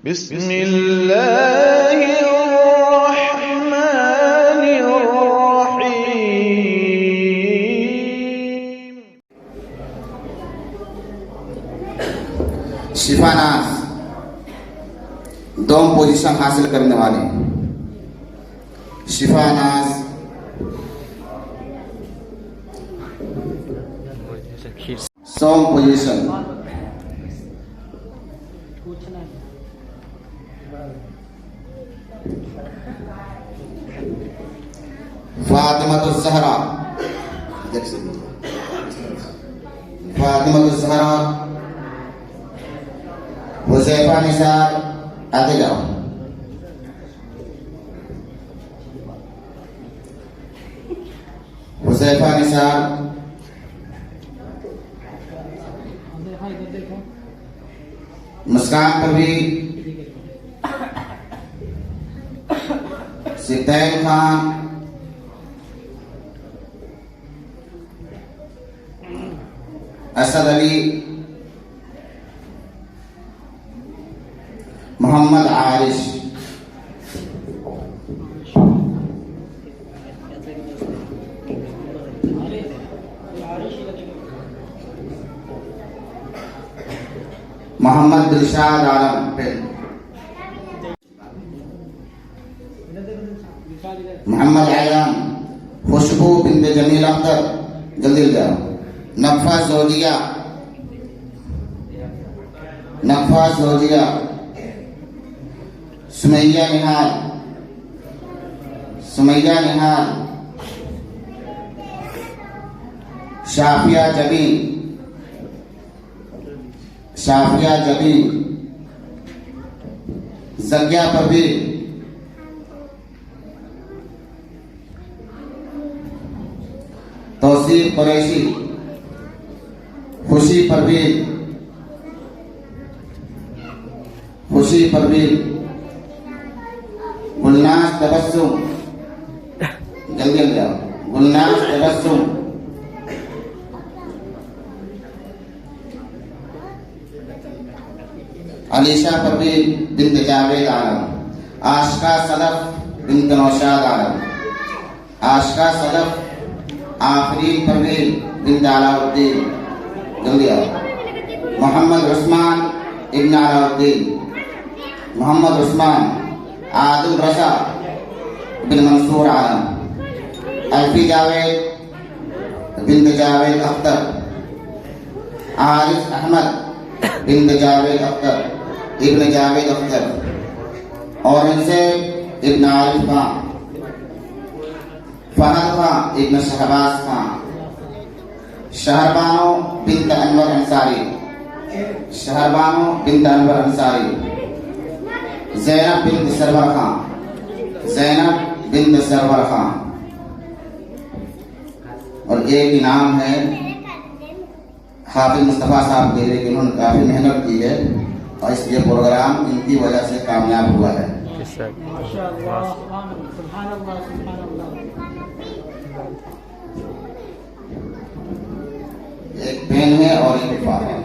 बिस्मिल्लाहिर्रहमानिर्रहीम। शिफानाज दोम पोजीशन हासिल करने वाले शिफानाज सोम पोजीशन फातिमातुज़ ज़हरा हुज़ैफा निसार आगे जाओ। हुज़ैफा निसार मुस्कान परवीन सिद्दीक़ खान असद अली मोहम्मद आरिश मोहम्मद दिलशाद आलम मोहम्मद आयान खुशबू बिन्त जमील अख्तर जल्दी जाओ। नफ़ा जोजिया सुमैया निहाल शाफिया जबीन ज़किया परवीन तौसीफ कुरैशी खुशी परवीन गुलनाज तबस्सुम जल्दी जाओ। Gulnaz Tabassum Alisha Parveen bint Javed Alam Ashika Sadaf bint Naushad Alam Ashika Sadaf Afreen Parveen bint Alauddin जल्दी आओ। मोहम्मद उस्मान इब्न अलाउद्दीन मोहम्मद उस्मान आदिल रज़ा बिन मंसूर आलम अल्फी जावेद बिन्त जावेद अख्तर आरिफ अहमद बिन्त जावेद अख्तर इब्न जावेद अख्तर औरंगज़ेब इब्न आरिफ खान फहद खान इब्न शहबाज खान शहरबानो बिन्त अनवर अंसारी ज़ैनब बिन्त सरवर खान और एक इनाम है हाफिज मुस्तफ़ा साहब के लिए, उन्होंने काफ़ी मेहनत की है और इसलिए प्रोग्राम इनकी वजह से कामयाब हुआ है। एक पेन है और एक लिफाफा है।